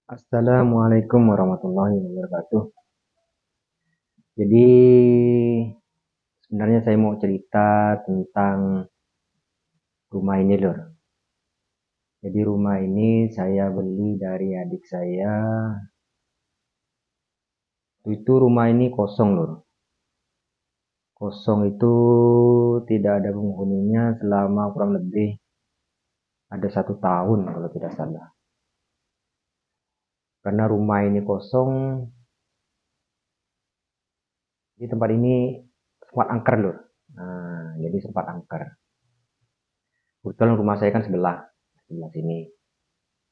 Assalamualaikum warahmatullahi wabarakatuh. Jadi sebenarnya saya mau cerita tentang rumah ini lor. Jadi rumah ini saya beli dari adik saya. Itu rumah ini kosong lor. Kosong itu tidak ada penghuninya selama kurang lebih ada 1 tahun kalau tidak salah. Karena rumah ini kosong, di tempat ini sempat angker lor. Nah, jadi sempat angker. Kebetulan rumah saya kan sebelah sini.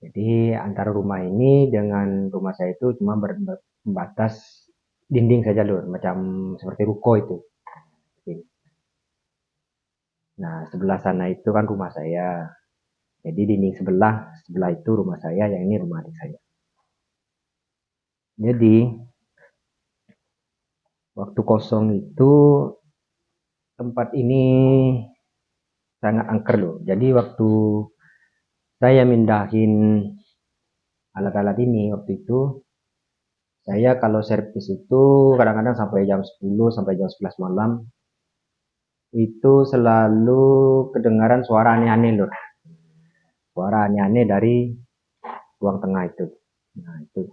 Jadi antara rumah ini dengan rumah saya itu cuma berbatas dinding saja lur, macam seperti ruko itu. Nah, sebelah sana itu kan rumah saya. Jadi dinding sebelah itu rumah saya, yang ini rumah adik saya. Jadi waktu kosong itu tempat ini sangat angker loh. Jadi waktu saya mindahin alat-alat ini waktu itu, saya kalau servis itu kadang-kadang sampai jam 10 sampai jam 11 malam itu selalu kedengaran suara aneh-aneh loh. Suara aneh-aneh dari ruang tengah itu. Nah, itu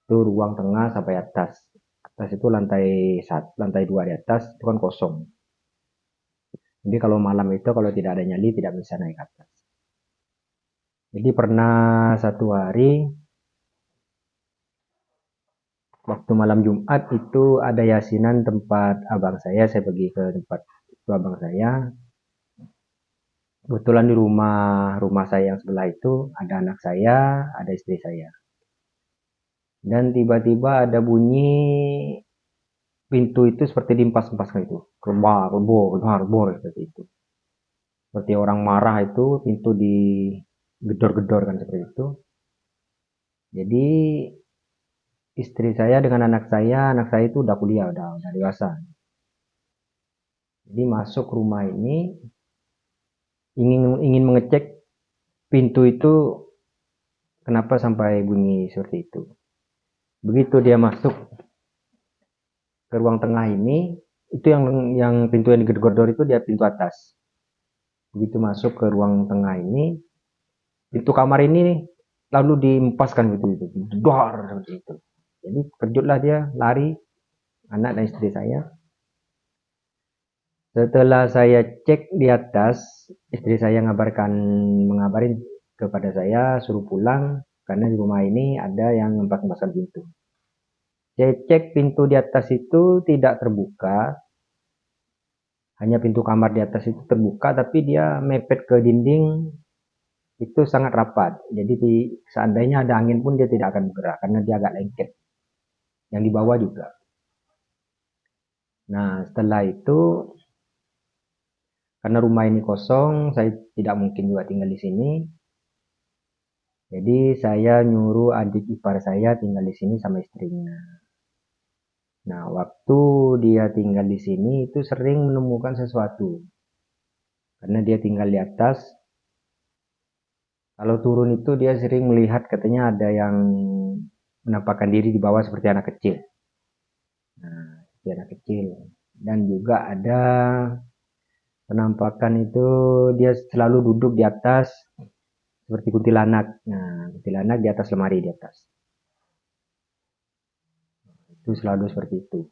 ruang tengah sampai atas. Atas itu lantai 2 di atas itu kan kosong. Jadi kalau malam itu kalau tidak ada nyali tidak bisa naik ke atas. Jadi pernah satu hari waktu malam Jumat itu ada yasinan tempat abang saya pergi ke tempat itu abang saya. Kebetulan di rumah saya yang sebelah itu ada anak saya, ada istri saya. Dan tiba-tiba ada bunyi pintu itu seperti diempas-empaskan itu. Kerbau, kerbau, kerbau, seperti itu. Seperti orang marah itu pintu digedor-gedor kan seperti itu. Jadi istri saya dengan anak saya itu udah kuliah, udah dewasa. Jadi masuk rumah ini ingin mengecek pintu itu kenapa sampai bunyi seperti itu. Begitu dia masuk ke ruang tengah ini, itu yang pintu yang digedor-gedor itu dia pintu atas. Begitu masuk ke ruang tengah ini, pintu kamar ini lalu diempaskan gitu, dor seperti itu. Jadi kejutlah dia, lari, anak dan istri saya. Setelah saya cek di atas, istri saya mengabarin kepada saya suruh pulang karena di rumah ini ada yang empas-empaskan pintu. Saya cek pintu di atas itu tidak terbuka, hanya pintu kamar di atas itu terbuka, tapi dia mepet ke dinding itu sangat rapat. Jadi seandainya ada angin pun dia tidak akan bergerak karena dia agak lengket. Yang di bawah juga. Nah, setelah itu karena rumah ini kosong, saya tidak mungkin juga tinggal di sini. Jadi saya nyuruh adik ipar saya tinggal di sini sama istrinya. Nah, waktu dia tinggal di sini itu sering menemukan sesuatu. Karena dia tinggal di atas, kalau turun itu dia sering melihat katanya ada yang menampakkan diri di bawah seperti anak kecil. Nah, seperti anak kecil. Dan juga ada penampakan itu dia selalu duduk di atas seperti kuntilanak. Nah, kuntilanak di atas lemari di atas. Itu selalu seperti itu.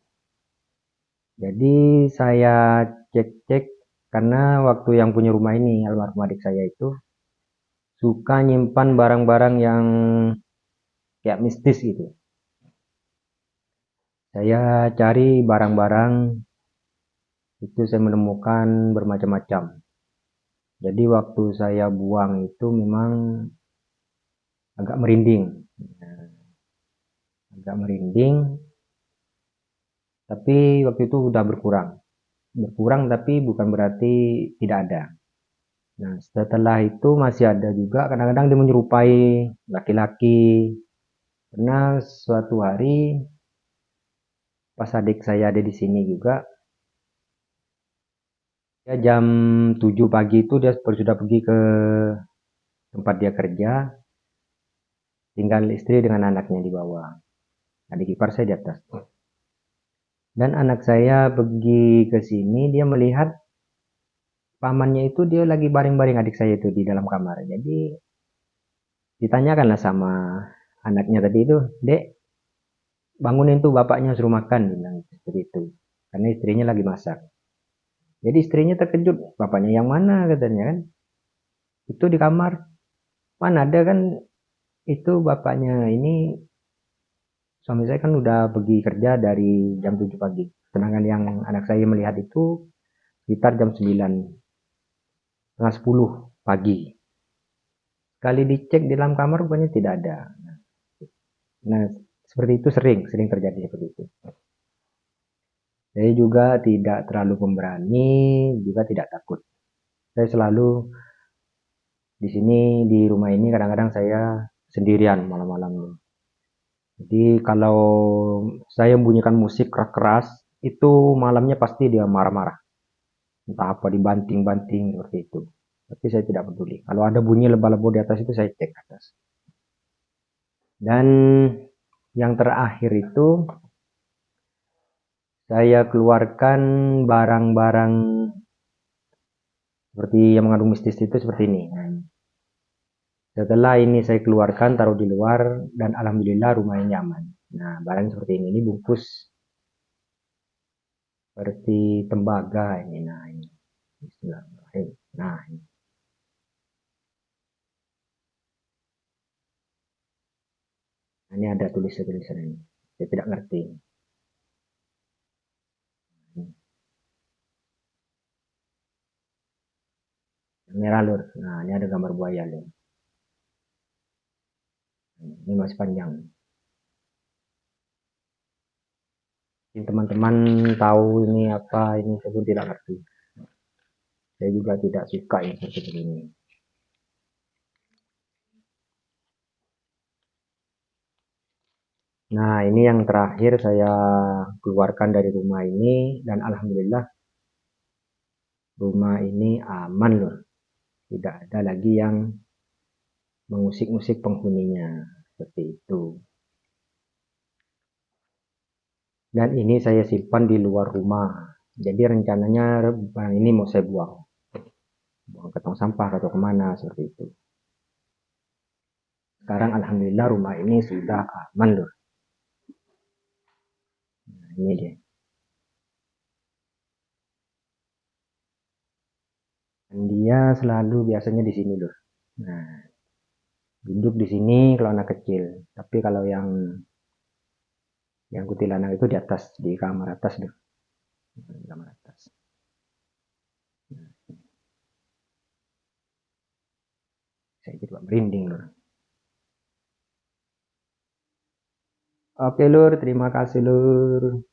Jadi saya cek-cek karena waktu yang punya rumah ini, almarhum adik saya itu suka nyimpan barang-barang yang kayak mistis gitu. Saya cari barang-barang itu saya menemukan bermacam-macam. Jadi waktu saya buang itu memang agak merinding. Nah, agak merinding, tapi waktu itu udah berkurang. Berkurang tapi bukan berarti tidak ada. Nah, setelah itu masih ada juga kadang-kadang dia menyerupai laki-laki. Karena suatu hari pas adik saya ada di sini juga, dia jam 7 pagi itu dia sudah pergi ke tempat dia kerja. tinggal istri dengan anaknya di bawah, adik ipar saya di atas. Dan anak saya pergi ke sini, dia melihat pamannya itu dia lagi baring-baring adik saya itu di dalam kamar. Jadi ditanyakanlah sama anaknya tadi itu, "Dek, bangunin tuh bapaknya suruh makan," bilang seperti itu. Karena istrinya lagi masak. Jadi istrinya terkejut, bapaknya yang mana katanya kan? Itu di kamar. Mana ada kan itu bapaknya ini, suami saya kan udah pergi kerja dari jam 7 pagi. Sedangkan yang anak saya melihat itu sekitar jam 9, setengah 10 pagi. Kali dicek di dalam kamar rupanya tidak ada. Nah, seperti itu sering terjadi seperti itu. Saya juga tidak terlalu pemberani, juga tidak takut. Saya selalu di sini di rumah ini kadang-kadang saya sendirian malam-malam. Jadi kalau saya membunyikan musik keras-keras, itu malamnya pasti dia marah-marah. Entah apa dibanting-banting seperti itu. Tapi saya tidak peduli. Kalau ada bunyi lebah-lebah di atas itu saya cek ke atas. Dan yang terakhir itu saya keluarkan barang-barang seperti yang mengandung mistis itu seperti ini. Setelah ini saya keluarkan, taruh di luar, dan alhamdulillah rumahnya nyaman. Nah, barang seperti ini bungkus seperti tembaga ini. Nah, ini. Bismillahirrahmanirrahim. Nah, ini ada tulisan-tulisan ini. Saya tidak ngerti. Yang merah lur. Nah, ini ada gambar buaya lur. Ini masih panjang. Teman-teman tahu ini apa, ini saya pun tidak ngerti. Saya juga tidak suka yang seperti ini. Nah, ini yang terakhir saya keluarkan dari rumah ini dan alhamdulillah rumah ini aman loh. Tidak ada lagi yang mengusik-usik penghuninya seperti itu. Dan ini saya simpan di luar rumah. Jadi rencananya barang ini mau saya buang ke tong sampah atau kemana seperti itu. Sekarang alhamdulillah rumah ini sudah aman loh. Nah, ini dia. Dan dia selalu biasanya di sini loh. Nah, duduk di sini kalau anak kecil. Tapi kalau yang kuntilanak itu di atas, di kamar atas loh. Di kamar atas. Saya jadi merinding loh. Oke lur, terima kasih lur.